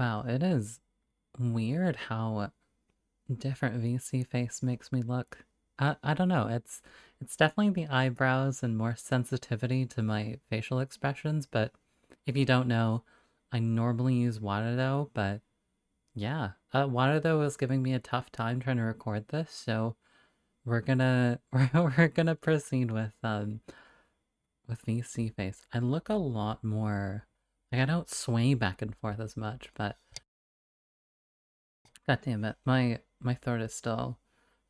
Wow, it is weird how different VC face makes me look. I don't know. It's definitely the eyebrows and more sensitivity to my facial expressions, but if you don't know, I normally use Waterdo, but yeah, Waterdo is giving me a tough time trying to record this, so we're gonna we're gonna proceed with VC face. I look a lot more like I don't sway back and forth as much, but god damn it, my throat is still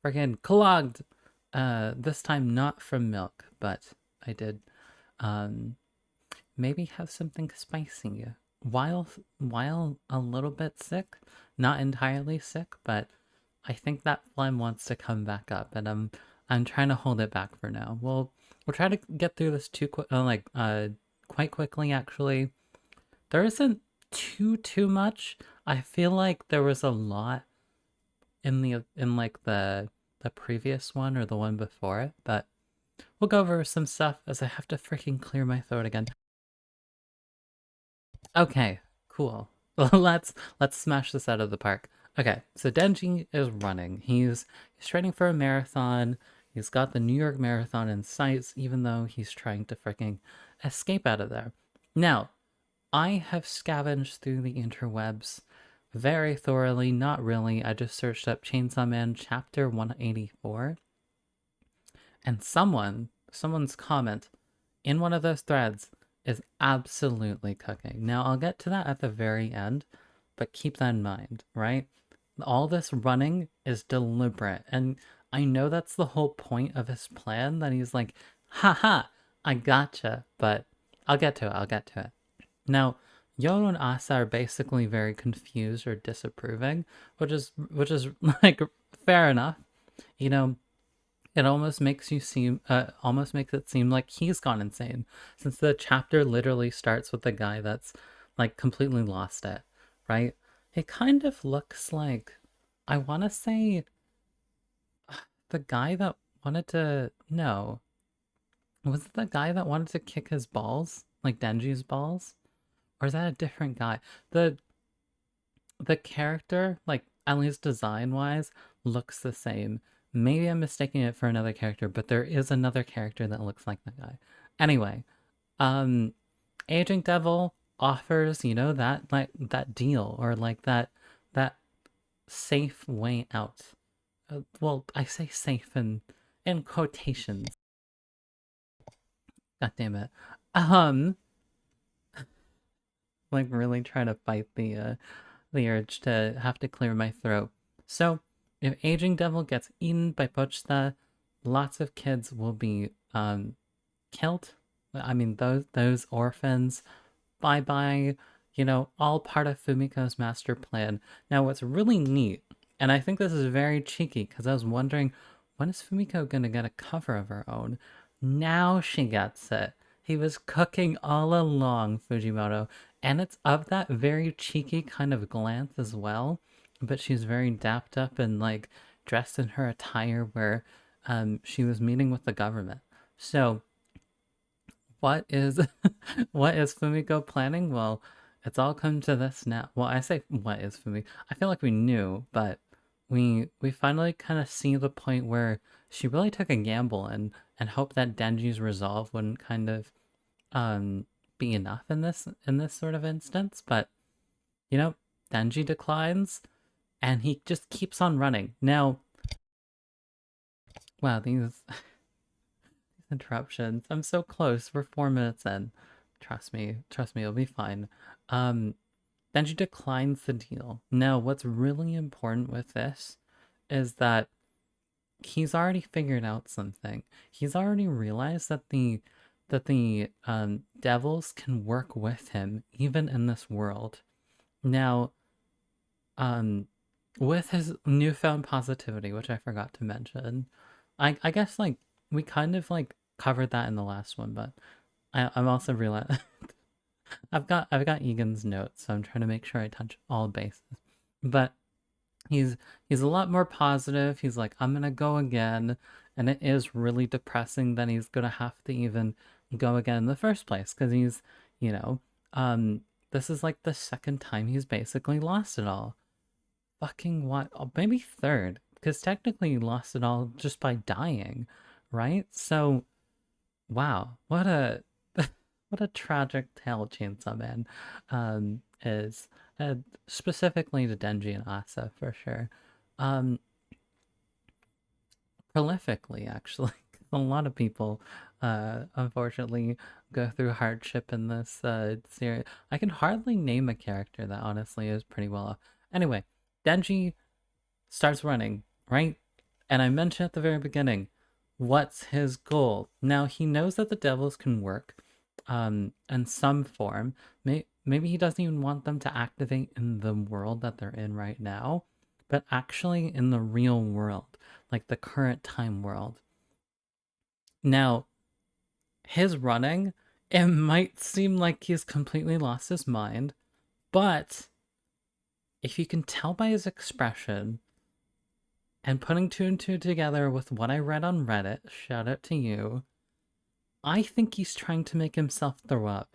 freaking clogged. This time not from milk, but I did um maybe have something spicy while a little bit sick, not entirely sick, but I think that phlegm wants to come back up, and I'm trying to hold it back for now. We'll try to get through this quite quickly actually. There isn't too much. I feel like there was a lot in like the previous one or the one before it, but we'll go over some stuff as I have to freaking clear my throat again. Okay, cool. Let's smash this out of the park. Okay, so Denji is running. He's training for a marathon. He's got the New York Marathon in sights, even though he's trying to freaking escape out of there. Now, I have scavenged through the interwebs very thoroughly. Not really. I just searched up Chainsaw Man chapter 184, and someone's comment in one of those threads is absolutely cooking. Now, I'll get to that at the very end, but keep that in mind, right? All this running is deliberate, and I know that's the whole point of his plan, that he's like, haha, I gotcha, but I'll get to it. Now, Yoru and Asa are basically very confused or disapproving, which is like fair enough. You know, it almost makes it seem like he's gone insane, since the chapter literally starts with the guy that's like completely lost it, right? It kind of looks like, I want to say, the guy that wanted to, no, was it the guy that wanted to kick his balls, like Denji's balls? Or is that a different guy? The the character, like at least design wise, looks the same. Maybe I'm mistaking it for another character, but there is another character that looks like the guy. Anyway, um, Aging Devil offers, that like that deal, or like that safe way out. Well, I say safe in quotations. God damn it. Um, like really trying to fight the urge to have to clear my throat. So, if Aging Devil gets eaten by Pochita, lots of kids will be killed. I mean, those orphans, bye bye. All part of Fumiko's master plan. Now, what's really neat, and I think this is very cheeky, because I was wondering, when is Fumiko gonna get a cover of her own? Now she gets it. He was cooking all along, Fujimoto, and it's of that very cheeky kind of glance as well. But she's very dapped up and like dressed in her attire where she was meeting with the government. So what is what is Fumiko planning? Well, it's all come to this now. Well, I say what is Fumiko. I feel like we knew, but we finally kind of see the point where she really took a gamble and hoped that Denji's resolve wouldn't kind of um be enough in this sort of instance. But you know, Denji declines and he just keeps on running. Now, wow, these interruptions. I'm so close. We're 4 minutes in. Trust me, it'll be fine. Um, Benji declines the deal. Now, what's really important with this is that he's already figured out something. He's already realized that the devils can work with him even in this world. Now, um, with his newfound positivity, which I forgot to mention, I guess like we kind of like covered that in the last one, but I'm also realizing I've got Egan's notes, so I'm trying to make sure I touch all bases. But he's a lot more positive. He's like, I'm gonna go again, and it is really depressing that he's gonna have to even go again in the first place, because he's, you know, um this is like the second time he's basically lost it all. Fucking what? Oh, maybe third, because technically he lost it all just by dying, right? So, wow, what a what a tragic tale Chainsaw Man is, specifically to Denji and Asa for sure. Um, Prolifically, actually. A lot of people, unfortunately, go through hardship in this series. I can hardly name a character that honestly is pretty well off. Anyway, Denji starts running, right? And I mentioned at the very beginning, what's his goal? Now he knows that the devils can work, in some form. Maybe he doesn't even want them to activate in the world that they're in right now, but actually in the real world, like the current time world. Now, his running, it might seem like he's completely lost his mind, but if you can tell by his expression, and putting two and two together with what I read on Reddit, shout out to you, I think he's trying to make himself throw up.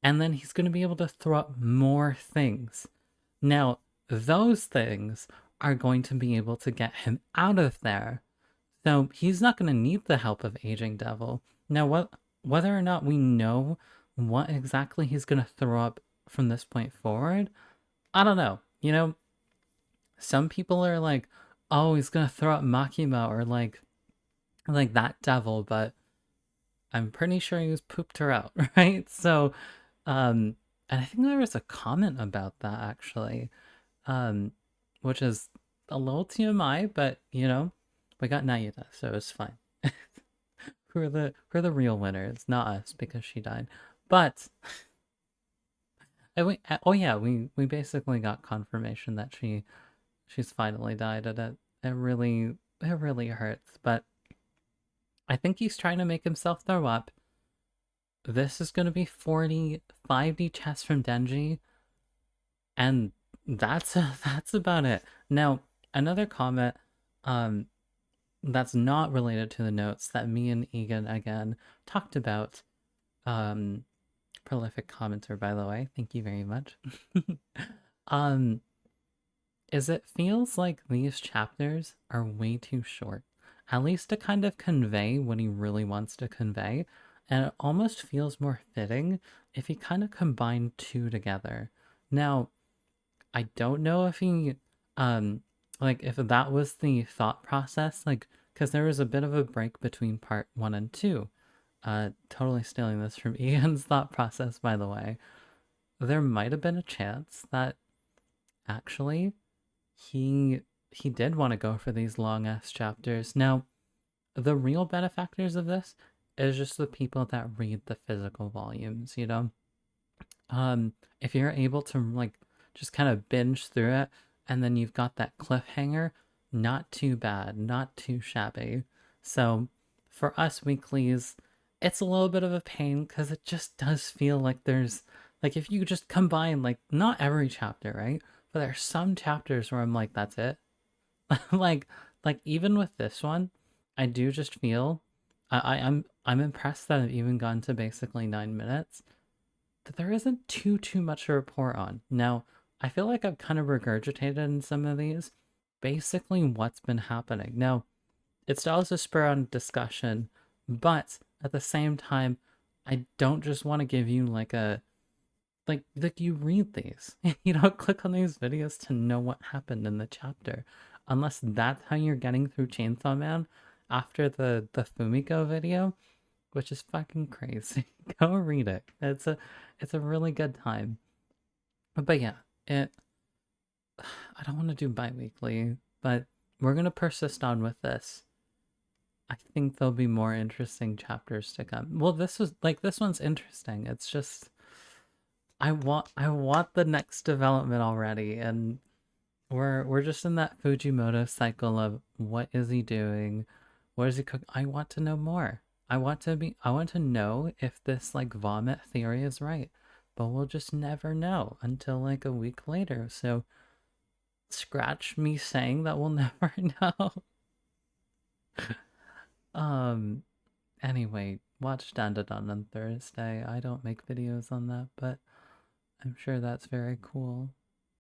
And then he's going to be able to throw up more things. Now, those things are going to be able to get him out of there. So he's not going to need the help of Aging Devil. Now, whether or not we know what exactly he's going to throw up from this point forward, I don't know. Some people are like, oh, he's going to throw up Makima or like that devil, but I'm pretty sure he was pooped her out, right? So, and I think there was a comment about that actually, um, which is a little TMI, but we got Nayuta, so it's fine. Who are the real winners, not us because she died. But oh yeah, we basically got confirmation that she's finally died, and it really hurts. But I think he's trying to make himself throw up. This is going to be 40 5D chess from Denji, and that's about it. Now, another comment, um, that's not related to the notes that me and Egan again talked about. Um, Prolific commenter, by the way, thank you very much. um, is it feels like these chapters are way too short, at least to kind of convey what he really wants to convey, and it almost feels more fitting if he kind of combined two together. Now, I don't know if he, like, if that was the thought process, like, because there was a bit of a break between part one and two. Totally stealing this from Ian's thought process, by the way. There might have been a chance that actually he he did want to go for these long ass chapters. Now, the real benefactors of this is just the people that read the physical volumes. If you're able to like just kind of binge through it and then you've got that cliffhanger, not too bad, not too shabby. So for us weeklies, it's a little bit of a pain because it just does feel like there's like if you just combine like not every chapter, right? But there's some chapters where I'm like, that's it. like like even with this one, I do just feel I'm impressed that I've even gone to basically 9 minutes, that there isn't too much to report on. Now, I feel like I've kind of regurgitated in some of these basically what's been happening. Now, it still has a spur on discussion, but at the same time, I don't just want to give you like a like you read these. You don't click on these videos to know what happened in the chapter. Unless that's how you're getting through Chainsaw Man after the Fumiko video, which is fucking crazy. Go read it. It's a really good time. But yeah, it I don't want to do bi-weekly, but we're gonna persist on with this. I think there'll be more interesting chapters to come. Well, this one's interesting. It's just I want the next development already, and we're just in that Fujimoto cycle of what is he doing? What is he cooking? I want to know more. I want to know if this like vomit theory is right. But we'll just never know until like a week later. So scratch me saying that we'll never know. um anyway, watch Dandadan on Thursday. I don't make videos on that, but I'm sure that's very cool.